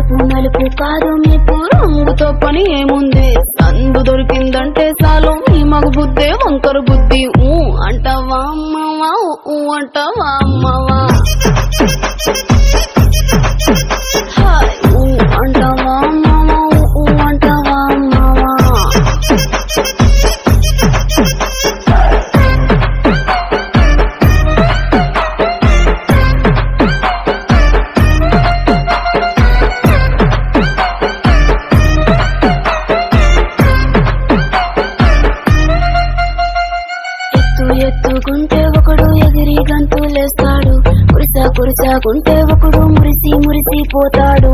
తెలుపు నలుపు కాదు మీకు రంగుతో పని ఏముంది సందు దొరికిందంటే చాలు మీ మగ బుద్ధే వంకర బుద్ధి అంటావా అమ్మవా అంటావా అమ్మవా అంటావా అమ్మవా అంటావా అమ్మవా ఎత్తుకుంటే ఒకడు ఎగిరి గంతులేస్తాడు కురిసా కురిసాకుంటే ఒకడు మురిసి మురిసి పోతాడు